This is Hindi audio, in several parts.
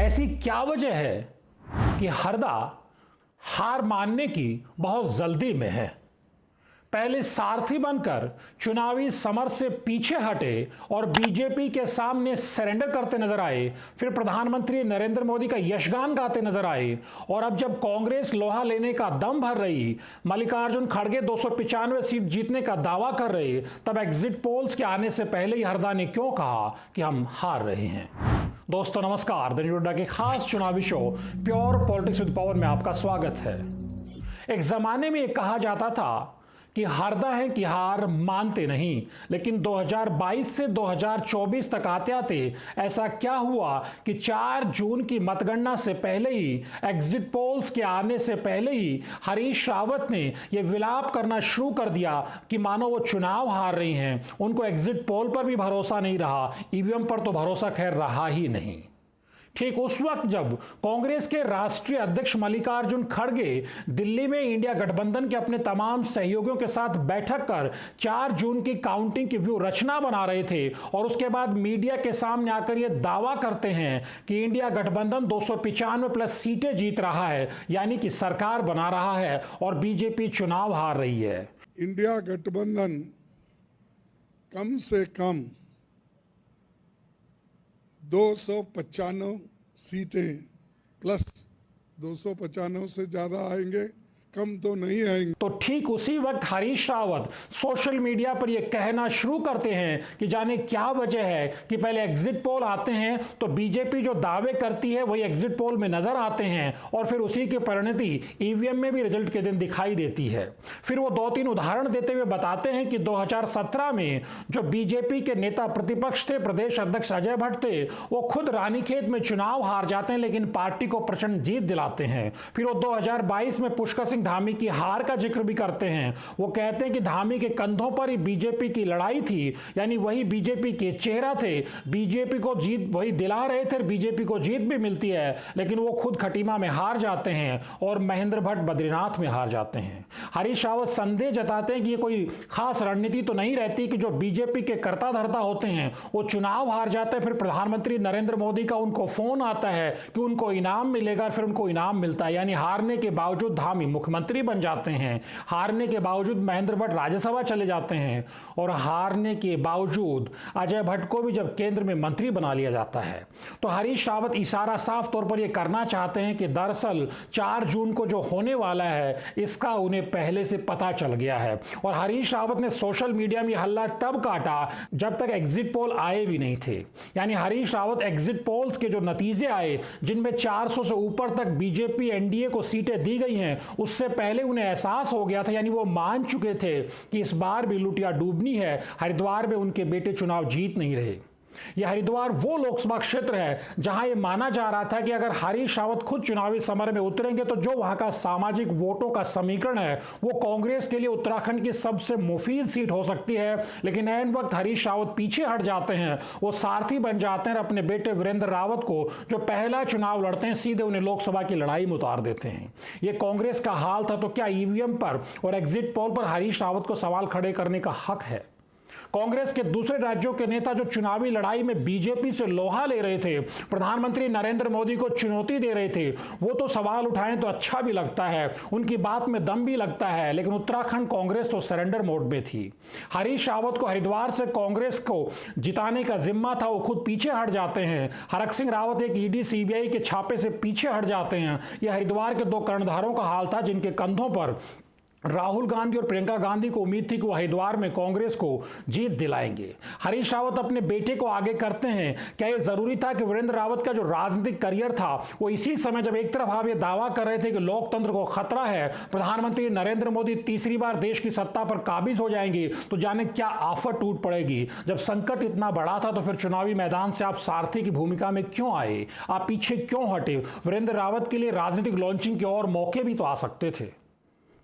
ऐसी क्या वजह है कि हरदा हार मानने की बहुत जल्दी में है? पहले सारथी बनकर चुनावी समर से पीछे हटे और बीजेपी के सामने सरेंडर करते नजर आए, फिर प्रधानमंत्री नरेंद्र मोदी का यशगान गाते नजर आए, और अब जब कांग्रेस लोहा लेने का दम भर रही, मल्लिकार्जुन खड़गे 295 सीट जीतने का दावा कर रहे, तब एग्जिट पोल्स के आने से पहले ही हरदा ने क्यों कहा कि हम हार रहे हैं? दोस्तों नमस्कार, द न्यू अड्डा के खास चुनावी show pure politics with power में आपका स्वागत है। एक जमाने में यह कहा जाता था कि हरदा है कि हार मानते नहीं, लेकिन 2022 से 2024 तक आते आते ऐसा क्या हुआ कि 4 जून की मतगणना से पहले ही, एग्जिट पोल्स के आने से पहले ही हरीश रावत ने यह विलाप करना शुरू कर दिया कि मानो वो चुनाव हार रही हैं। उनको एग्जिट पोल पर भी भरोसा नहीं रहा, ईवीएम पर तो भरोसा खैर रहा ही नहीं। ठीक उस वक्त जब कांग्रेस के राष्ट्रीय अध्यक्ष मल्लिकार्जुन खड़गे दिल्ली में इंडिया गठबंधन के अपने तमाम सहयोगियों के साथ बैठक कर 4 जून की काउंटिंग की व्यू रचना बना रहे थे, और उसके बाद मीडिया के सामने आकर यह दावा करते हैं कि इंडिया गठबंधन 295 प्लस सीटें जीत रहा है, यानी कि सरकार बना रहा है, और बीजेपी चुनाव हार रही है। इंडिया गठबंधन कम से कम 295 सीटें प्लस 295 से ज्यादा आएंगे, कम तो नहीं आएंगे। तो ठीक उसी वक्त हरीश रावत सोशल मीडिया पर यह कहना शुरू करते हैं कि जाने क्या वजह है कि पहले एग्जिट पोल आते हैं तो बीजेपी जो दावे करती है वही एग्जिट पोल में नजर आते हैं, और फिर उसी की परिणति ईवीएम में भी रिजल्ट के दिन दिखाई देती है। फिर वो 2-3 उदाहरण देते हुए बताते हैं कि 2017 में जो बीजेपी के नेता प्रतिपक्ष थे, प्रदेश अध्यक्ष अजय भट्ट थे, वो खुद रानीखेत में चुनाव हार जाते हैं लेकिन पार्टी को प्रचंड जीत दिलाते हैं। फिर वो 2022 में पुष्कर सिंह धामी की हार का जिक्र भी करते हैं। वो कहते हैं कि धामी के कंधों पर ही बीजेपी की लड़ाई थी, यानी वही बीजेपी के चेहरा थे, बीजेपी को जीत वही दिला रहे थे, बीजेपी को जीत भी मिलती है, लेकिन वो खुद खटीमा में हार जाते हैं और महेंद्र भट्ट बद्रीनाथ में हार जाते हैं। हरीश रावत संदेह जताते हैं कि ये कोई खास रणनीति तो नहीं रहती कि जो बीजेपी के कर्ता धर्ता होते हैं वो चुनाव हार जाते हैं, फिर प्रधानमंत्री नरेंद्र मोदी का उनको फोन आता है कि उनको इनाम मिलेगा, फिर उनको इनाम मिलता है, यानी हारने के बावजूद धामी मुख्यमंत्री बन जाते हैं, हारने के बावजूद महेंद्र भट्ट राज्यसभा चले जाते हैं, और हारने के बावजूद अजय भट्ट को भी जब केंद्र में मंत्री बना लिया जाता है। तो हरीश रावत इशारा साफ तौर पर यह करना चाहते हैं कि दरअसल 4 जून को जो होने वाला है इसका उन्हें पहले से पता चल गया है। और हरीश रावत ने सोशल मीडिया में हल्ला तब काटा जब तक एग्जिट पोल आए भी नहीं थे, यानी हरीश रावत एग्जिट पोल्स के जो नतीजे आए जिनमें 400 से ऊपर तक बीजेपी एनडीए को सीटें दी गई हैं, उससे पहले उन्हें एहसास हो गया था, यानी वो मान चुके थे कि इस बार भी लुटिया डूबनी है। हरिद्वार में उनके बेटे चुनाव जीत नहीं रहे। यह हरिद्वार वो लोकसभा क्षेत्र है जहां यह माना जा रहा था कि अगर हरीश रावत खुद चुनावी समर में उतरेंगे तो जो वहां का सामाजिक वोटों का समीकरण है वो कांग्रेस के लिए उत्तराखंड की सबसे मुफीद सीट हो सकती है। लेकिन ऐन वक्त हरीश रावत पीछे हट जाते हैं, वो सारथी बन जाते हैं, अपने बेटे वीरेंद्र रावत को जो पहला चुनाव लड़ते हैं सीधे उन्हें लोकसभा की लड़ाई में उतार देते हैं। यह कांग्रेस का हाल था। तो क्या ईवीएम पर और एग्जिट पोल पर हरीश रावत को सवाल खड़े करने का हक है? कांग्रेस के दूसरे राज्यों के नेता जो चुनावी लड़ाई में बीजेपी से लोहा ले रहे थे, प्रधानमंत्री नरेंद्र मोदी को चुनौती दे रहे थे, वो तो सवाल उठाएं तो अच्छा भी लगता है, उनकी बात में दम भी लगता है, लेकिन उत्तराखंड कांग्रेस तो सरेंडर मोड में थी। हरीश रावत को हरिद्वार से कांग्रेस को जिताने का जिम्मा था, वो खुद पीछे हट जाते हैं। हरक सिंह रावत एक ईडी सीबीआई के छापे से पीछे हट जाते हैं। यह हरिद्वार के 2 कर्णधारों का हाल था जिनके कंधों पर राहुल गांधी और प्रियंका गांधी को उम्मीद थी कि वो हरिद्वार में कांग्रेस को जीत दिलाएंगे। हरीश रावत अपने बेटे को आगे करते हैं। क्या यह जरूरी था कि वीरेंद्र रावत का जो राजनीतिक करियर था वो इसी समय, जब एक तरफ आप ये दावा कर रहे थे कि लोकतंत्र को खतरा है, प्रधानमंत्री नरेंद्र मोदी तीसरी बार देश की सत्ता पर काबिज हो जाएंगे, तो जाने क्या आफत टूट पड़ेगी। जब संकट इतना बड़ा था तो फिर चुनावी मैदान से आप सारथी की भूमिका में क्यों आए, आप पीछे क्यों हटे? वीरेंद्र रावत के लिए राजनीतिक लॉन्चिंग के और मौके भी तो आ सकते थे।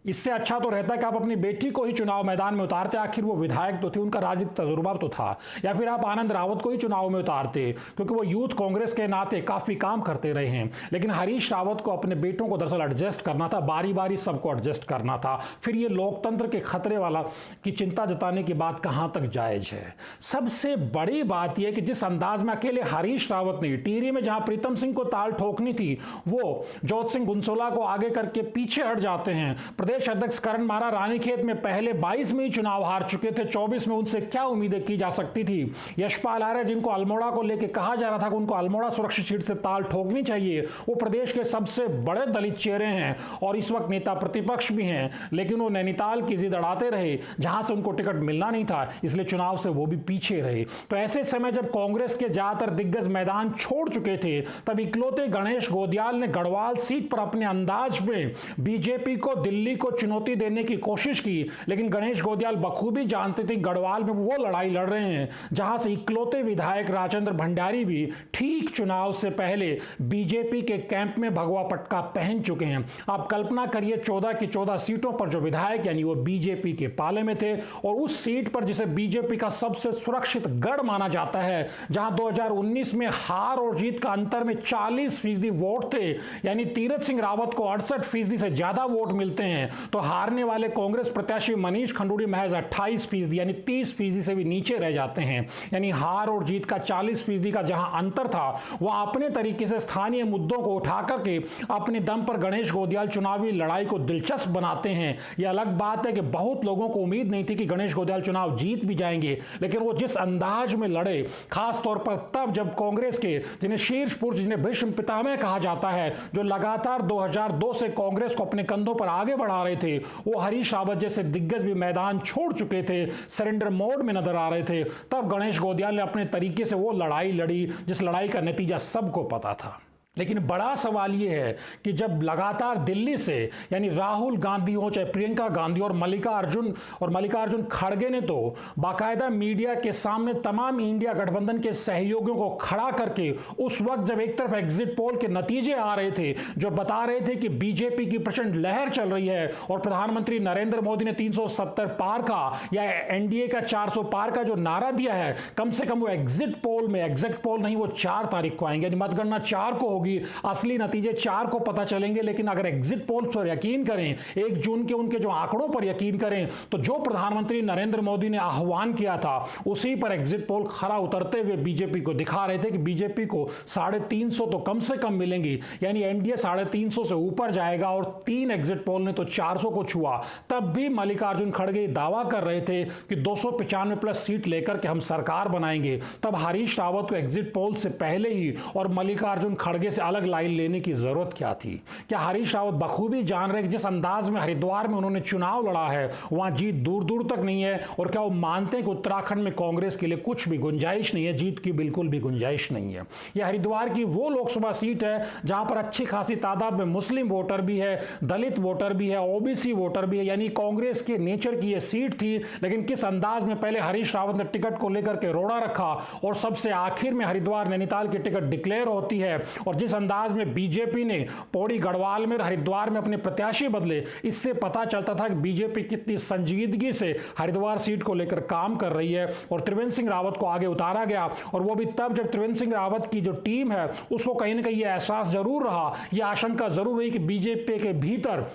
इससे अच्छा तो रहता है कि आप अपनी बेटी को ही चुनाव मैदान में उतारते, आखिर वो विधायक तो थे, उनका राजनीतिक तजुर्बा तो था, या फिर आप आनंद रावत को ही चुनाव में उतारते क्योंकि वो यूथ कांग्रेस के नाते काफी काम करते रहे हैं। लेकिन हरीश रावत को अपने बेटों को दरअसल एडजस्ट करना था, बारी बारी सबको एडजस्ट करना था। फिर ये लोकतंत्र के खतरे वाला की चिंता जताने की बात कहां तक जायज है। सबसे बड़ी बात यह कि जिस अंदाज में अकेले हरीश रावत ने टिहरी में जहां प्रीतम सिंह को ताल ठोकनी थी, वो जोत सिंह बुंसोला को आगे करके पीछे हट जाते हैं। प्रदेश अध्यक्ष करण मारा रानीखेत में पहले 22 में ही चुनाव हार चुके थे, 24 में उनसे क्या उम्मीदें की जा सकती थी। यशपाल आर्य, जिनको अल्मोड़ा को लेकर कहा जा रहा था कि उनको अल्मोड़ा सुरक्षित सीट से ताल ठोकनी चाहिए, वो प्रदेश के सबसे बड़े दलित चेहरे हैं और इस वक्त नेता प्रतिपक्ष भी हैं, लेकिन वो नैनीताल की जिद अड़ाते रहे जहां से उनको टिकट मिलना नहीं था, इसलिए चुनाव से वो भी पीछे रहे। तो ऐसे समय जब कांग्रेस के ज्यादातर दिग्गज मैदान छोड़ चुके थे, तब इकलौते गणेश गोदियाल ने गढ़वाल सीट पर अपने अंदाज में बीजेपी को दिल्ली को चुनौती देने की कोशिश की। लेकिन गणेश गोदियाल बखूबी जानते थे गढ़वाल में वो लड़ाई लड़ रहे हैं जहां से इकलौते विधायक राजेंद्र भंडारी भी ठीक चुनाव से पहले बीजेपी के कैंप में भगवा पटका पहन चुके हैं। आप कल्पना करिए 14 की 14 सीटों पर जो विधायक यानी वो बीजेपी के पाले में थे, और उस सीट पर जिसे बीजेपी का सबसे सुरक्षित गढ़ माना जाता है, जहां 2019 में हार और जीत का अंतर में 40% वोट थे, यानी तीरथ सिंह रावत को 68% से ज्यादा वोट मिलते हैं, तो हारने वाले कांग्रेस प्रत्याशी मनीष खंडूड़ी महज 28% यानी 30% से भी नीचे रह जाते हैं। यानी हार और जीत का 40% का जहां अंतर था, वह अपने तरीके से स्थानीय मुद्दों को उठा करके अपने दम पर गणेश गोदियाल चुनावी लड़ाई को दिलचस्प बनाते हैं। यह अलग बात है कि बहुत लोगों को उम्मीद नहीं थी कि गणेश गोदियाल चुनाव जीत भी जाएंगे, लेकिन वो जिस अंदाज में लड़े, खास तौर पर तब जब कांग्रेस के जिन्हें शीर्ष पुरुष, जिन्हें भीष्म पितामह कहा जाता है, जो लगातार 2002 से कांग्रेस को अपने कंधों पर आगे बढ़ा रहे थे, वो हरीश रावत जैसे दिग्गज भी मैदान छोड़ चुके थे, सरेंडर मोड में नजर आ रहे थे, तब गणेश गोदियाल ने अपने तरीके से वो लड़ाई लड़ी जिस लड़ाई का नतीजा सबको पता था। लेकिन बड़ा सवाल यह है कि जब लगातार दिल्ली से यानी राहुल गांधी हो, चाहे प्रियंका गांधी और मल्लिकार्जुन खड़गे ने तो बाकायदा मीडिया के सामने तमाम इंडिया गठबंधन के सहयोगियों को खड़ा करके, उस वक्त जब एक तरफ एग्जिट पोल के नतीजे आ रहे थे जो बता रहे थे कि बीजेपी की प्रचंड लहर चल रही है और प्रधानमंत्री नरेंद्र मोदी ने 370 पार का या एनडीए का 400 पार का जो नारा दिया है, कम से कम वो एग्जिट पोल नहीं, वो 4 तारीख को आएंगे, मतगणना 4 को होगी, असली नतीजे 4 को पता चलेंगे। लेकिन अगर एग्जिट पोल पर यकीन करें, 1 जून के उनके जो आंकड़ों पर यकीन करें, तो जो प्रधानमंत्री नरेंद्र मोदी ने आह्वान किया था उसी पर एग्जिट पोल खरा उतरते हुए बीजेपी को दिखा रहे थे कि बीजेपी को 350 तो कम से कम मिलेंगी, यानी एनडीए 350 से ऊपर जाएगा, और 3 एग्जिट पोल ने तो 400 को छुआ। तब भी मल्लिकार्जुन खड़गे दावा कर रहे थे कि 295 प्लस सीट लेकर के हम सरकार बनाएंगे। तब हरीश रावत को एग्जिट पोल से पहले ही और मल्लिकार्जुन खड़गे से अलग लाइन लेने की जरूरत क्या थी? क्या हरीश रावत बखूबी जान रहे कि जिस अंदाज में हरिद्वार में उन्होंने चुनाव लड़ा है, वहां जीत दूर दूर तक नहीं है? और क्या वो मानते हैं कि उत्तराखंड में कांग्रेस के लिए कुछ भी गुंजाइश नहीं है, जीत की बिल्कुल भी गुंजाइश नहीं है? यह हरिद्वार की वो लोकसभा सीट है जहां पर अच्छी खासी तादाद में मुस्लिम वोटर भी है, दलित वोटर भी है, ओबीसी वोटर भी है, यानी कांग्रेस के नेचर की यह सीट थी। लेकिन किस अंदाज में पहले हरीश रावत ने टिकट को लेकर के रोड़ा रखा और सबसे आखिर में हरिद्वार नैनीताल की टिकट डिक्लेयर होती है, और जिस अंदाज में बीजेपी ने पौड़ी गढ़वाल में हरिद्वार में अपने प्रत्याशी बदले, इससे पता चलता था कि बीजेपी कितनी संजीदगी से हरिद्वार सीट को लेकर काम कर रही है। और त्रिवेंद्र सिंह रावत को आगे उतारा गया, और वो भी तब जब त्रिवेंद्र सिंह रावत की जो टीम है उसको कहीं ना कहीं ये एहसास जरूर रहा, ये आशंका जरूर रही कि बीजेपी के भीतर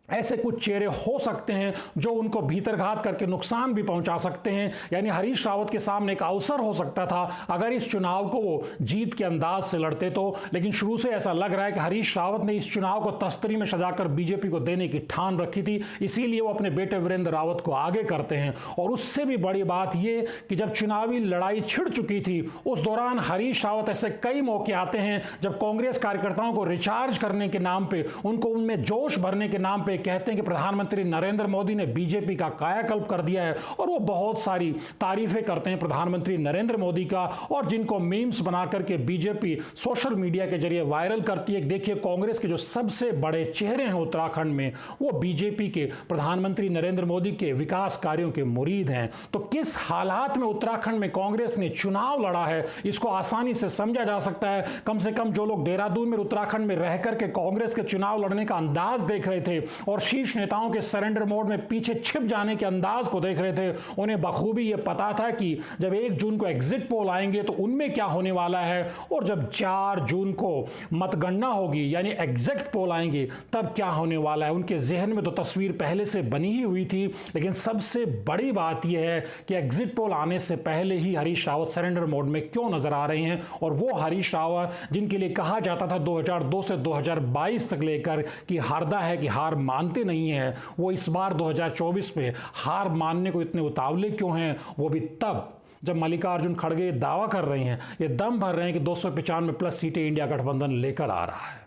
ऐसे कुछ चेहरे हो सकते हैं जो उनको भीतरघात करके नुकसान भी पहुंचा सकते हैं। यानी हरीश रावत के सामने एक अवसर हो सकता था अगर इस चुनाव को वो जीत के अंदाज से लड़ते तो। लेकिन शुरू से ऐसा लग रहा है कि हरीश रावत ने इस चुनाव को तस्तरी में सजाकर बीजेपी को देने की ठान रखी थी, इसीलिए वो अपने बेटे वीरेंद्र रावत को आगे करते हैं। और उससे भी बड़ी बात यह कि जब चुनावी लड़ाई छिड़ चुकी थी, उस दौरान हरीश रावत ऐसे कई मौके आते हैं जब कांग्रेस कार्यकर्ताओं को रिचार्ज करने के नाम पे, उनको उनमें जोश भरने के नाम पे कहते हैं कि प्रधानमंत्री नरेंद्र मोदी ने बीजेपी का कायाकल्प कर दिया है, और वो बहुत सारी तारीफें करते हैं प्रधानमंत्री नरेंद्र मोदी का, और जिनको मीम्स बना करके बीजेपी सोशल मीडिया के जरिए वायरल करती है। देखिए, कांग्रेस के जो सबसे बड़े चेहरे हैं उत्तराखंड में, वो बीजेपी के प्रधानमंत्री नरेंद्र मोदी के विकास कार्यों के मुरीद हैं। तो किस हालात में उत्तराखंड में कांग्रेस ने चुनाव लड़ा है, इसको आसानी से समझा जा सकता है। कम से कम जो लोग देहरादून में उत्तराखंड में रह करके कांग्रेस के चुनाव लड़ने का अंदाज देख रहे थे, और शीर्ष नेताओं के सरेंडर मोड में पीछे छिप जाने के अंदाज को देख रहे थे, उन्हें बखूबी ये पता था कि जब 1 जून को एग्जिट पोल आएंगे तो उनमें क्या होने वाला है, और जब 4 जून को मतगणना होगी यानी एग्जिट पोल आएंगे तब क्या होने वाला है। उनके जहन में तो तस्वीर पहले से बनी ही हुई थी, लेकिन सबसे बड़ी बात यह है कि एग्जिट पोल आने से पहले ही हरीश रावत सरेंडर मोड में क्यों नजर आ रहे हैं। और वो हरीश रावत जिनके लिए कहा जाता था 2002 से 2022 तक लेकर कि हारदा है कि हार मानते नहीं है, वो इस बार 2024 में हार मानने को इतने उतावले क्यों हैं, वो भी तब जब मल्लिकार्जुन खड़गे दावा कर रहे हैं, ये दम भर रहे हैं कि 295 प्लस सीटें इंडिया गठबंधन लेकर आ रहा है।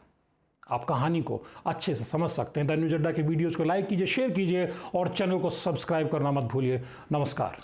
आप कहानी को अच्छे से समझ सकते हैं। द न्यूज़ अड्डा के वीडियोज़ को लाइक कीजिए, शेयर कीजिए और चैनल को सब्सक्राइब करना मत भूलिए। नमस्कार।